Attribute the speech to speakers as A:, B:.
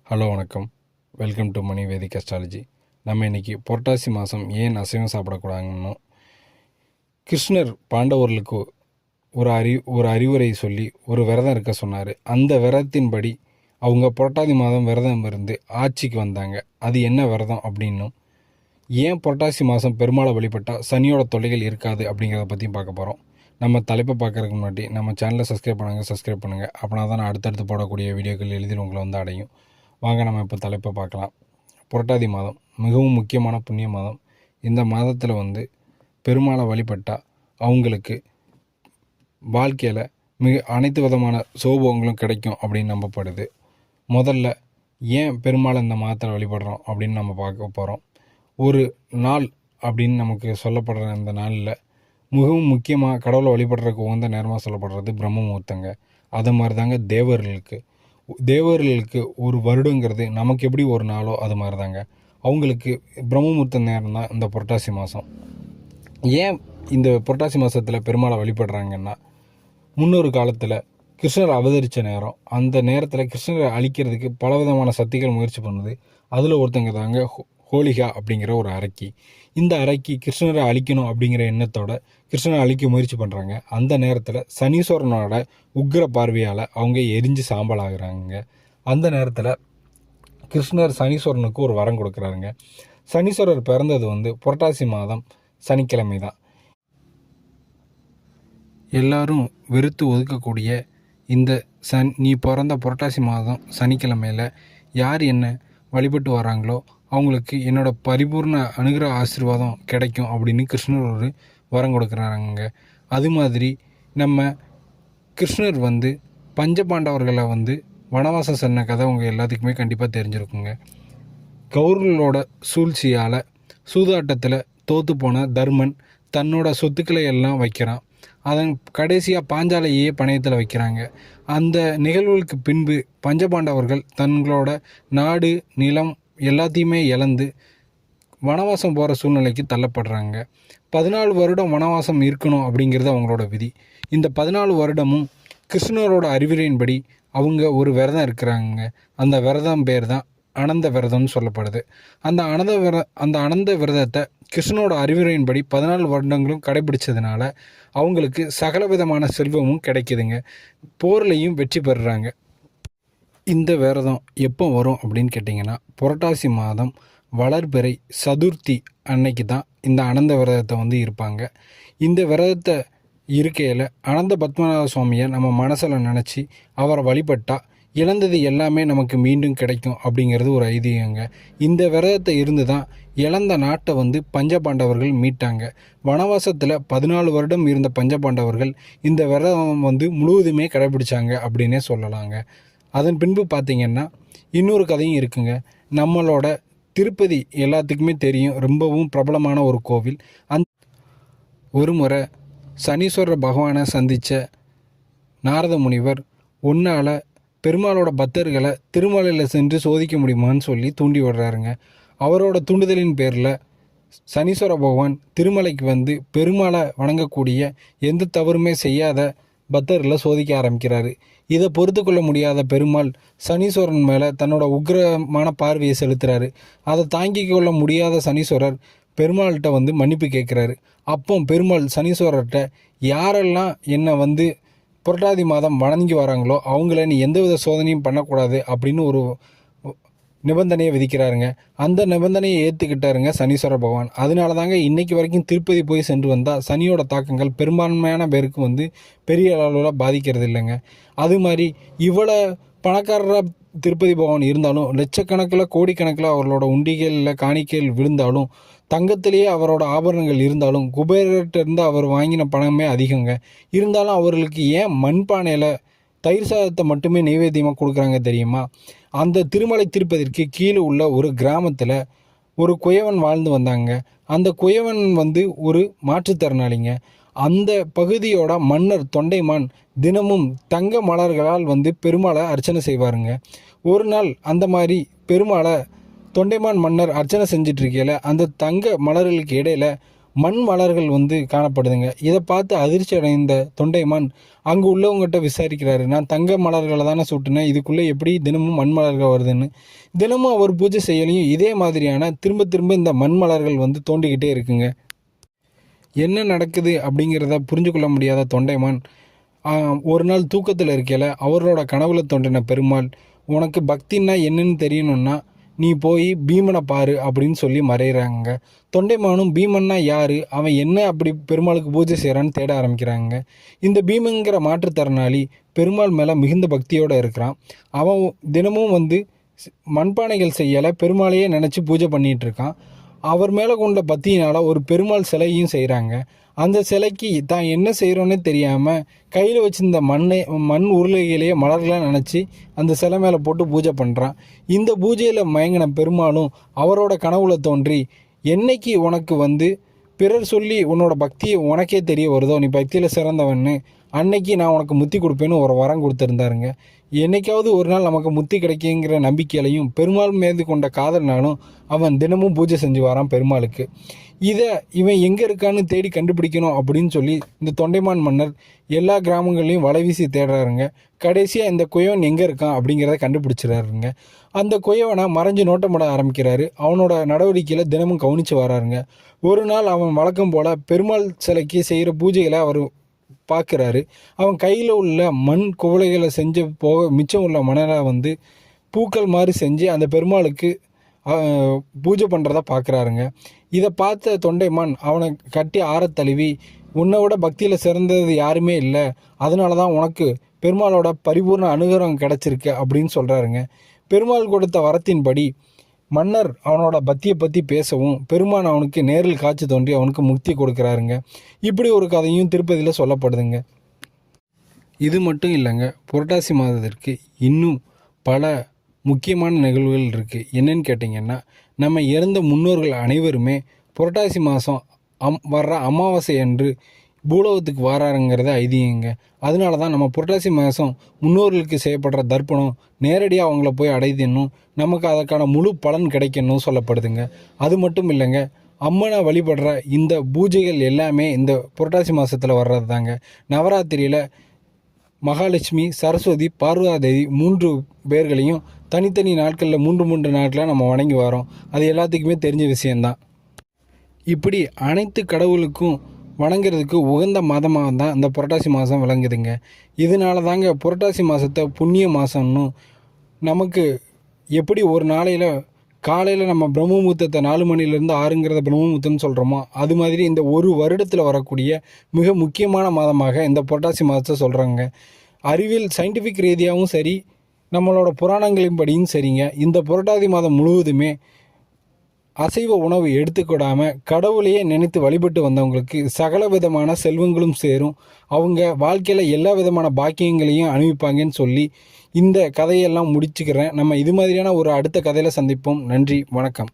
A: Hello வணக்கம். Welcome to Mani Vedic astrology. நம்ம இன்றைக்கி புரட்டாசி மாதம் ஏன் அசைவம் சாப்பிடக்கூடாதுன்னு கிருஷ்ணர் பாண்டவர்களுக்கு ஒரு அறிவுரை சொல்லி ஒரு விரதம் இருக்க சொன்னார். அந்த விரதத்தின்படி அவங்க புரட்டாசி மாதம் விரதம் இருந்து ஆட்சிக்கு வந்தாங்க. அது என்ன விரதம் அப்படின்னும் ஏன் புரட்டாசி மாதம் பெருமாளை வழிபட்டால் சனியோட தொல்லைகள் இருக்காது அப்படிங்கிறத பற்றியும் பார்க்க போகிறோம். நம்ம தலைப்பை பார்க்குறதுக்கு முன்னாடி நம்ம சேனலை சப்ஸ்கிரைப் பண்ணுங்கள். அப்படின்னா தான் நான் அடுத்தடுத்து போடக்கூடிய வீடியோக்கள் எளிதில் உங்களை வந்து அடையும். வாங்க நம்ம இப்போ தலைப்பை பார்க்கலாம். புரட்டாதி மாதம் மிகவும் முக்கியமான புண்ணிய மாதம். இந்த மாதத்தில் பெருமாளை வழிபட்டால் அவங்களுக்கு வாழ்க்கையில் அனைத்து விதமான சோபங்களும் கிடைக்கும் அப்படின்னு நம்பப்படுது. முதல்ல ஏன் பெருமாளை இந்த மாதத்தில் வழிபடுறோம் அப்படின்னு நம்ம பார்க்க போகிறோம். ஒரு நாள் அப்படின்னு நமக்கு சொல்லப்படுற இந்த நாளில் மிகவும் முக்கியமாக கடவுளை வழிபடுறதுக்கு உகந்த நேரமாக சொல்லப்படுறது பிரம்ம முகூர்த்தங்க. அது மாதிரி தாங்க தேவர்களுக்கு ஒரு வருடங்கிறது நமக்கு எப்படி ஒரு நாளோ அது மாதிரி தாங்க அவங்களுக்கு பிரம்மமுகூர்த்த நேரம் தான் இந்த புரட்டாசி மாதம். ஏன் இந்த புரட்டாசி மாதத்தில் பெருமாளை வழிபடுறாங்கன்னா, முன்னொரு காலத்தில் கிருஷ்ணர் அவதரித்த நேரம். அந்த நேரத்தில் கிருஷ்ணரை அழிக்கிறதுக்கு பலவிதமான சக்திகள் முயற்சி பண்ணுது. அதில் ஒருத்தங்க தாங்க ஹோலிகா அப்படிங்கிற ஒரு அரக்கி. இந்த அரக்கி கிருஷ்ணரை அழிக்கணும் அப்படிங்கிற எண்ணத்தோட கிருஷ்ணரை அழிக்க முயற்சி பண்ணுறாங்க. அந்த நேரத்தில் சனீஸ்வரனோட உக்கிர பார்வையால் அவங்க எரிஞ்சு சாம்பல் ஆகுறாங்க. அந்த நேரத்தில் கிருஷ்ணர் சனீஸ்வரனுக்கு ஒரு வரம் கொடுக்குறாருங்க. சனீஸ்வரர் பிறந்தது புரட்டாசி மாதம் சனிக்கிழமை தான். எல்லாரும் வெறுத்து ஒதுக்கக்கூடிய இந்த நீ பிறந்த புரட்டாசி மாதம் சனிக்கிழமையில் யார் என்ன வழிபட்டு வராங்களோ அவங்களுக்கு என்னோட பரிபூர்ண அனுகிரக ஆசீர்வாதம் கிடைக்கும் அப்படின்னு கிருஷ்ணர் ஒரு வரம் கொடுக்குறாங்க. அது மாதிரி நம்ம கிருஷ்ணர் பஞ்சபாண்டவர்களை வனவாசம் சொன்ன கதை உங்கள் எல்லாத்துக்குமே கண்டிப்பாக தெரிஞ்சிருக்குங்க. கௌரவர்களோட சூழ்ச்சியால் சூதாட்டத்தில் தோற்று போன தர்மன் தன்னோட சொத்துக்களை எல்லாம் வைக்கிறான். அதன் கடைசியாக பாஞ்சாலையே பணயத்தில் வைக்கிறாங்க. அந்த நிகழ்வுகளுக்கு பின்பு பஞ்சபாண்டவர்கள் தங்களோட நாடு நிலம் எல்லாத்தையுமே இழந்து வனவாசம் போகிற சூழ்நிலைக்கு தள்ளப்படுறாங்க. 14 வருடம் வனவாசம் இருக்கணும் அப்படிங்கிறது அவங்களோட விதி. இந்த 14 வருடமும் கிருஷ்ணரோட அறிவுரையின்படி அவங்க ஒரு விரதம் இருக்கிறாங்க. அந்த விரதம் பேர் தான் அனந்த விரதம்னு சொல்லப்படுது. அந்த அனந்த விரதத்தை கிருஷ்ணனோட அறிவுரையின்படி 14 வருடங்களும் கடைபிடிச்சதுனால அவங்களுக்கு சகல விதமான செல்வமும் கிடைக்குதுங்க. போர்லையும் வெற்றி பெறுறாங்க. இந்த விரதம் எப்போ வரும் அப்படின்னு கேட்டிங்கன்னா, புரட்டாசி மாதம் வளர்பிறை சதுர்த்தி அன்னைக்கு தான் இந்த அனந்த விரதத்தை இருப்பாங்க. இந்த விரதத்தை இருக்கையில் அனந்த பத்மநாப சுவாமியை நம்ம மனசில் நினச்சி அவரை வழிபட்டால் இழந்தது எல்லாமே நமக்கு மீண்டும் கிடைக்கும் அப்படிங்கிறது ஒரு ஐதீகங்க. இந்த விரதத்தை இருந்து தான் இழந்த நாட்டை பஞ்சபாண்டவர்கள் மீட்டாங்க. வனவாசத்தில் 14 வருடம் இருந்த பஞ்சபாண்டவர்கள் இந்த விரதம் முழுவதுமே கடைபிடிச்சாங்க அப்படின்னே சொல்லலாங்க. அதன் பின்பு பார்த்திங்கன்னா இன்னொரு கதையும் இருக்குங்க. நம்மளோட திருப்பதி எல்லாத்துக்குமே தெரியும், ரொம்பவும் பிரபலமான ஒரு கோவில். ஒரு முறை சனீஸ்வரர் பகவானை சந்தித்த நாரத முனிவர் ஒன்றால் பெருமாளோட பக்தர்களை திருமலையில் சென்று சோதிக்க முடியுமான்னு சொல்லி தூண்டி விடுறாருங்க. அவரோட தூண்டுதலின் பேரில் சனீஸ்வர பகவான் திருமலைக்கு பெருமாளை வணங்கக்கூடிய எந்த தவறுமே செய்யாத பக்தர்களை சோதிக்க ஆரம்பிக்கிறாரு. இதை பொறுத்து கொள்ள முடியாத பெருமாள் சனீஸ்வரன் மேலே தன்னோட உக்கிரமான பார்வையை செலுத்துகிறாரு. அதை தாங்கிக் கொள்ள முடியாத சனீஸ்வரர் பெருமாள்கிட்ட மன்னிப்பு கேட்குறாரு. அப்போ பெருமாள் சனீஸ்வரர்கிட்ட யாரெல்லாம் என்னை புரட்டாதி மாதம் வணங்கி வராங்களோ அவங்கள நீ எந்தவித சோதனையும் பண்ணக்கூடாது அப்படின்னு ஒரு நிபந்தனையை விதிக்கிறாருங்க. அந்த நிபந்தனையை ஏற்றுக்கிட்டாருங்க சனீஸ்வர பகவான். அதனால தாங்க இன்றைக்கி வரைக்கும் திருப்பதி போய் சென்று வந்தால் சனியோட தாக்கங்கள் பெரும்பான்மையான பேருக்கு பெரிய அளவில் பாதிக்கிறது இல்லைங்க. அது மாதிரி இவ்வளோ பணக்காரராக திருப்பதி பகவான் இருந்தாலும் லட்சக்கணக்கில் கோடிக்கணக்கில் அவர்களோட உண்டிகளில் காணிக்கைகள் விழுந்தாலும் தங்கத்திலேயே அவரோட ஆபரணங்கள் இருந்தாலும் குபேரர்கிட்ட அவர் வாங்கின பணமே அதிகங்க. இருந்தாலும் அவர்களுக்கு ஏன் மண்பானையில் தயிர் சாதத்தை மட்டுமே நைவேத்தியமாக கொடுக்குறாங்க தெரியுமா? அந்த திருமலை திருப்பதிற்கு கீழே உள்ள ஒரு கிராமத்தில் ஒரு குயவன் வாழ்ந்து வந்தாங்க. அந்த குயவன் ஒரு மாற்றுத்திறனாளிங்க. அந்த பகுதியோட மன்னர் தொண்டைமான் தினமும் தங்க மலர்களால் பெருமாளை அர்ச்சனை செய்வாருங்க. ஒரு நாள் அந்த மாதிரி பெருமாளை தொண்டைமான் மன்னர் அர்ச்சனை செஞ்சிட்ருக்கையில் அந்த தங்க மலர்களுக்கு இடையில் மண் மலர்கள் வந்து காணப்படுதுங்க. இதை பார்த்து அதிர்ச்சி அடைந்த தொண்டைமான் அங்கே உள்ளவங்ககிட்ட விசாரிக்கிறாரு. நான் தங்க மலர்களை தானே சூட்டினேன், இதுக்குள்ளே எப்படி தினமும் மண் மலர்கள் வருதுன்னு. தினமும் அவர் பூஜை செய்யலையும் இதே மாதிரியான திரும்ப திரும்ப இந்த மண் மலர்கள் வந்து தோண்டிக்கிட்டே இருக்குங்க. என்ன நடக்குது அப்படிங்கிறத புரிஞ்சு கொள்ள முடியாத தொண்டைமான் ஒரு நாள் தூக்கத்தில் இருக்கையில் அவரோட கனவுல தோன்றின பெருமாள், உனக்கு பக்தின்னா என்னன்னு தெரியணும்னா நீ போய் பீமனை பாரு அப்படின்னு சொல்லி மறைகிறாங்க. தொண்டைமானும் பீமன்னா யார், அவன் என்ன அப்படி பெருமாளுக்கு பூஜை செய்கிறான்னு தேட ஆரம்பிக்கிறாங்க. இந்த பீமங்கிற மாற்றுத்திறனாளி பெருமாள் மேலே மிகுந்த பக்தியோடு இருக்கிறான். அவன் தினமும் வந்து மண்பானைகள் செய்யலை பெருமாளையே நினச்சி பூஜை பண்ணிகிட்டு இருக்கான். அவர் மேலே கொண்ட பக்தியினால் ஒரு பெருமாள் சிலையும் செய்கிறாங்க. அந்த சிலைக்கு தான் என்ன செய்கிறோன்னே தெரியாமல் கையில் வச்சிருந்த மண் உருளைகளையே மலர்களாக நினச்சி அந்த சிலை மேலே போட்டு பூஜை பண்ணுறான். இந்த பூஜையில் மயங்கின பெருமாளும் அவரோட கனவுல தோன்றி, என்னைக்கு உனக்கு வந்து பிறர் சொல்லி உன்னோட பக்தியை உனக்கே தெரிய வருதோ, நீ பக்தியில் சிறந்தவன்னு, அன்னைக்கு நான் உனக்கு முத்தி கொடுப்பேன்னு ஒரு வரம் கொடுத்துருந்தாருங்க. என்னைக்காவது ஒரு நாள் நமக்கு முத்தி கிடைக்குங்கிற நம்பிக்கையிலையும் பெருமாள் மீது கொண்ட காதல்னாலும் அவன் தினமும் பூஜை செஞ்சு வரான் பெருமாளுக்கு. இதை இவன் எங்கே இருக்கான்னு தேடி கண்டுபிடிக்கணும் அப்படின்னு சொல்லி இந்த தொண்டைமான் மன்னர் எல்லா கிராமங்கள்லையும் வலை வீசி தேடுறாருங்க. கடைசியாக இந்த குயவன் எங்கே இருக்கான் அப்படிங்கிறத கண்டுபிடிச்சிடறாருங்க. அந்த குயவனை மறைஞ்சு நோட்டமிட ஆரம்பிக்கிறாரு. அவனோட நடவடிக்கையில் தினமும் கவனித்து வராருங்க. ஒரு நாள் அவன் வழக்கம் போல் பெருமாள் சிலைக்கு செய்கிற பூஜைகளை அவர் பார்க்குறாரு. அவன் கையில் உள்ள மண் குவளைகளை செஞ்சு போக மிச்சம் உள்ள மணலை வந்து பூக்கள் மாதிரி செஞ்சு அந்த பெருமாளுக்கு பூஜை பண்ணுறத பார்க்குறாருங்க. இதை பார்த்த தொண்டைமான் அவனை கட்டி ஆறத்தழுவி, உன்னை விட பக்தியில் சிறந்தது யாருமே இல்லை, அதனால தான் உனக்கு பெருமாளோட பரிபூர்ண அனுகிரகம் கிடச்சிருக்கு அப்படின்னு சொல்கிறாருங்க. பெருமாள் கொடுத்த வரத்தின்படி மன்னர் அவனோட பக்தியை பற்றி பேசவும் பெருமான் அவனுக்கு நேரில் காட்சி தோன்றி அவனுக்கு முக்தி கொடுக்குறாருங்க. இப்படி ஒரு கதையும் திருப்பதியில் சொல்லப்படுதுங்க. இது மட்டும் இல்லைங்க, புரட்டாசி மாதத்திற்கு இன்னும் பல முக்கியமான நிகழ்வுகள் இருக்குது. என்னன்னு கேட்டிங்கன்னா, நம்ம இறந்த முன்னோர்கள் அனைவருமே புரட்டாசி மாதம் வர்ற அமாவாசை அன்று பூலோகத்துக்கு வாராருங்கிறத ஐதீகங்க. அதனால தான் நம்ம புரட்டாசி மாதம் முன்னோர்களுக்கு செய்யப்படுற தர்ப்பணம் நேரடியாக அவங்கள போய் அடையணும், நமக்கு அதற்கான முழு பலன் கிடைக்கணும் சொல்லப்படுதுங்க. அது மட்டும் இல்லைங்க, அம்மனை வழிபடுற இந்த பூஜைகள் எல்லாமே இந்த புரட்டாசி மாதத்தில் வர்றது தாங்க. நவராத்திரியில் மகாலட்சுமி, சரஸ்வதி, பார்வதாதேவி 3 பேர்களையும் தனித்தனி நாட்களில் 3 நாட்களாக நம்ம வணங்கி வரோம். அது எல்லாத்துக்குமே தெரிஞ்ச விஷயந்தான். இப்படி அனைத்து கடவுளுக்கும் வணங்குறதுக்கு உகந்த மாதமாக தான் இந்த புரட்டாசி மாதம் விளங்குதுங்க. இதனால தாங்க புரட்டாசி மாதத்தை புண்ணிய மாதம்னு நமக்கு எப்படி ஒரு நாளையில் காலையில் நம்ம பிரம்மமுகூர்த்தத்தை 4 மணிலேருந்து 6ங்கிறத பிரம்மமுகூர்த்தம்னு சொல்கிறோமோ, அது மாதிரி இந்த ஒரு வருடத்தில் வரக்கூடிய மிக முக்கியமான மாதமாக இந்த புரட்டாசி மாதத்தை சொல்கிறாங்க. அறிவியல் சயின்டிஃபிக் ரீதியாகவும் சரி, நம்மளோட புராணங்களின் படியும் சரிங்க, இந்த புரட்டாசி மாதம் முழுவதுமே அசைவ உணவு எடுத்துக்கூடாமல் கடவுளையே நினைத்து வழிபட்டு வந்தவங்களுக்கு சகல விதமான செல்வங்களும் சேரும், அவங்க வாழ்க்கையில் எல்லா விதமான பாக்கியங்களையும் அனுபவிப்பாங்கன்னு சொல்லி இந்த கதையெல்லாம் முடிச்சுக்கிறேன். நம்ம இது மாதிரியான ஒரு அடுத்த கதையில் சந்திப்போம். நன்றி, வணக்கம்.